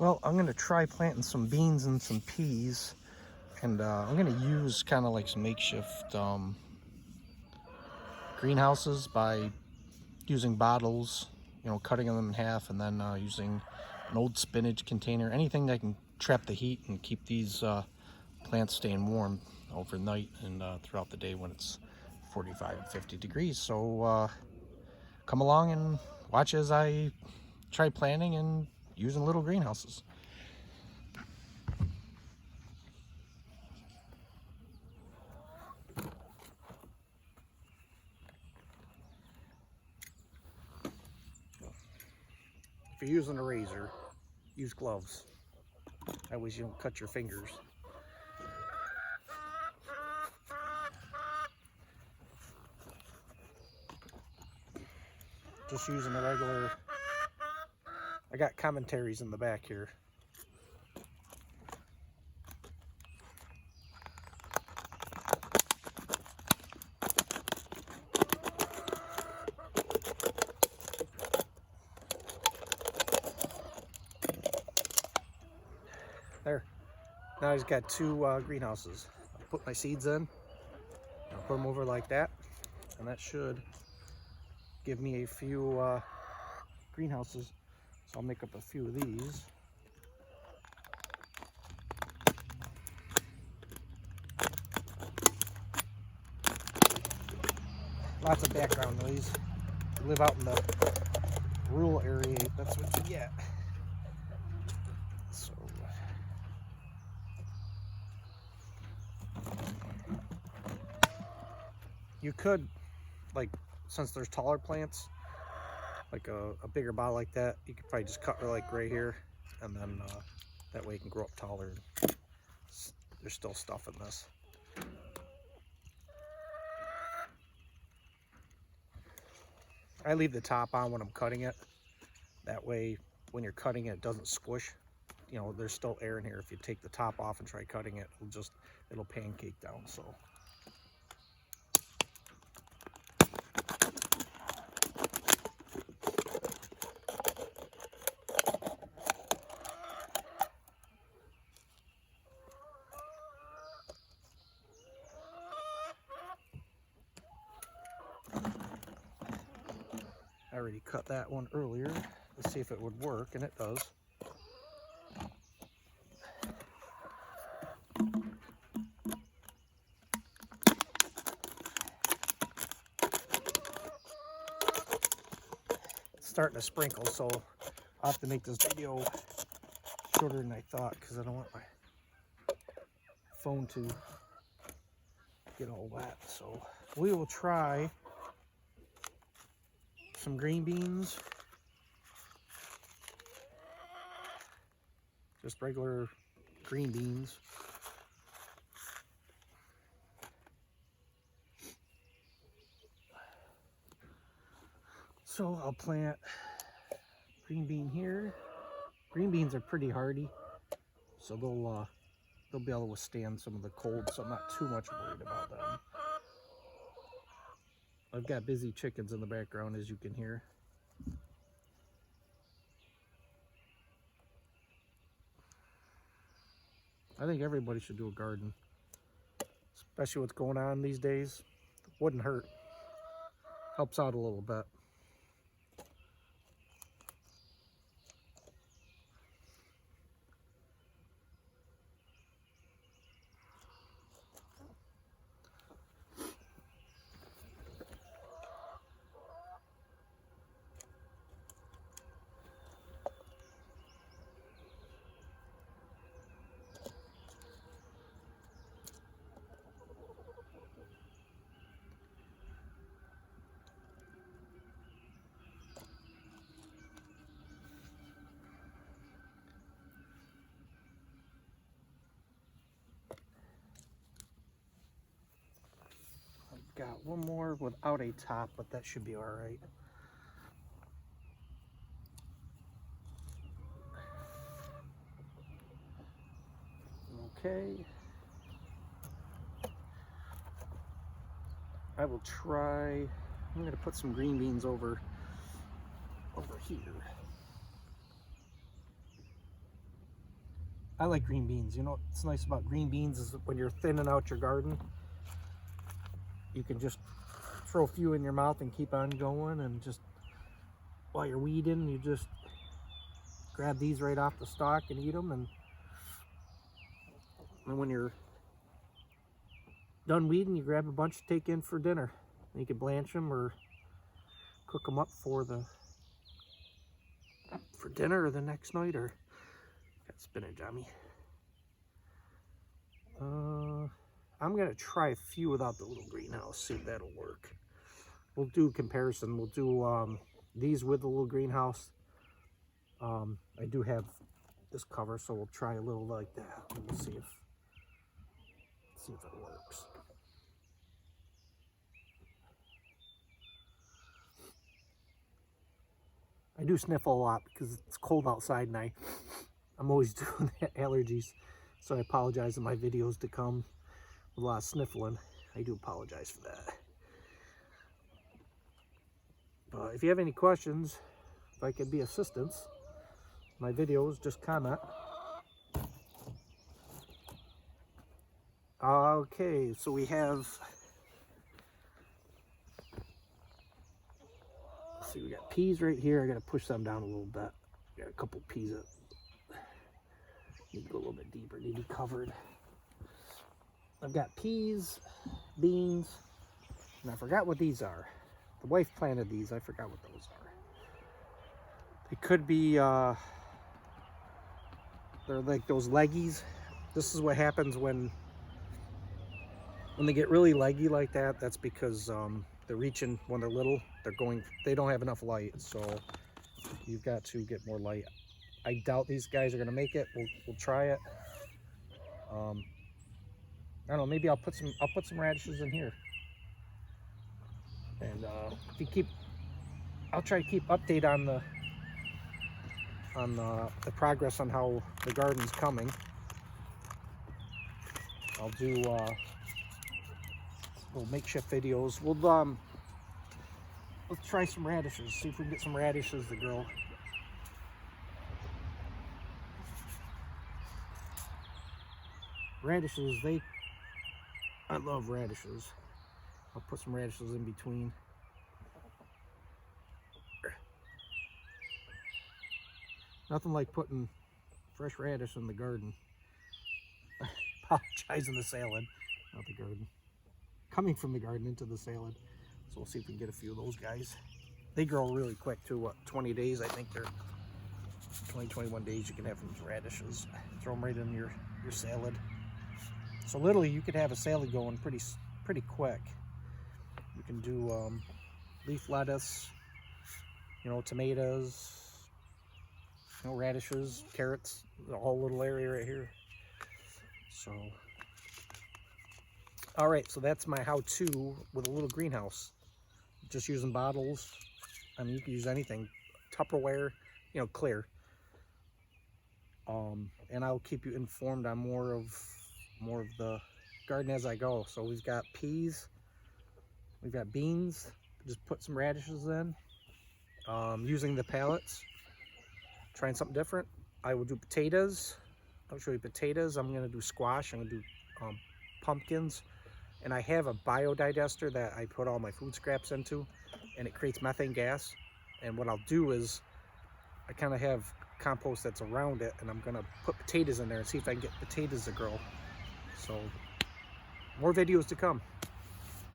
Well, I'm gonna try planting some beans and some peas, and I'm gonna use kind of like some makeshift greenhouses by using bottles, cutting them in half, and then using an old spinach container, anything that can trap the heat and keep these plants staying warm overnight and throughout the day when it's 45 and 50 degrees. So come along and watch as I try planting and using little greenhouses. If you're using a razor, use gloves. That way you don't cut your fingers. Just using a regular, I got commentaries in the back here. There. Now he's got two greenhouses. I'll put my seeds in. I'll put them over like that, and that should give me a few greenhouses. So I'll make up a few of these. Lots of background noise. You live out in the rural area, that's what you get. So you could, like, since there's taller plants, like a bigger bottle like that, you could probably just cut like right here, and then that way you can grow up taller. There's still stuff in this. I leave the top on when I'm cutting it. That way, when you're cutting it, it doesn't squish. There's still air in here. If you take the top off and try cutting it, it'll pancake down. So. I already cut that one earlier. Let's see if it would work, and it does. It's starting to sprinkle, so I'll have to make this video shorter than I thought because I don't want my phone to get all wet. So we will try some green beans, just regular green beans. So I'll plant green bean here. Green beans are pretty hardy, so they'll be able to withstand some of the cold, so I'm not too much worried about them. I've got busy chickens in the background, as you can hear. I think everybody should do a garden, especially what's going on these days. Wouldn't hurt. Helps out a little bit. Got one more without a top, but that should be all right. Okay. I will try, I'm going to put some green beans over here. I like green beans. You know what's nice about green beans is when you're thinning out your garden, you can just throw a few in your mouth and keep on going, and just while you're weeding, you just grab these right off the stalk and eat them, and when you're done weeding, you grab a bunch to take in for dinner. And you can blanch them or cook them up for dinner or the next night. Or got spinach on me. I'm gonna try a few without the little greenhouse, see if that'll work. We'll do a comparison. We'll do these with the little greenhouse. I do have this cover, so we'll try a little like that, and we'll see if it works. I do sniffle a lot because it's cold outside, and I'm always doing allergies, so I apologize in my videos to come with a lot of sniffling. I do apologize for that. But if you have any questions, if I could be assistance, my videos, just comment. Okay, so we have, let's see, we got peas right here. I gotta push them down a little bit. Got a couple peas that need to go a little bit deeper, need to be covered. I've got peas, beans, and I forgot what these are. The wife planted these. I forgot what those are. They could be, they're like those leggies. This is what happens when they get really leggy like that. That's because they're reaching when they're little. They don't have enough light, so you've got to get more light. I doubt these guys are gonna make it. We'll try it. I don't know. Maybe I'll put some radishes in here. And I'll try to keep update on the progress on how the garden's coming. I'll do little makeshift videos. Let's try some radishes. See if we can get some radishes to grow. Radishes, I love radishes. I'll put some radishes in between. Nothing like putting fresh radish in the garden. Apologize, in the salad, not the garden. Coming from the garden into the salad. So we'll see if we can get a few of those guys. They grow really quick too. What, 20 days? I think they're 20, 21 days you can have these radishes. Throw them right in your salad. So literally you could have a salad going pretty quick. You can do leaf lettuce, tomatoes, radishes, carrots, the whole little area right here. So, all right, so that's my how-to with a little greenhouse. Just using bottles. I mean, you can use anything, Tupperware, clear. And I'll keep you informed on more of the garden as I go. So we've got peas, we've got beans. Just put some radishes in. Using the pallets, trying something different. I will do potatoes. I'll show you potatoes. I'm gonna do squash. I'm gonna do pumpkins. And I have a biodigester that I put all my food scraps into, and it creates methane gas. And what I'll do is I kind of have compost that's around it, and I'm gonna put potatoes in there and see if I can get potatoes to grow. So more videos to come.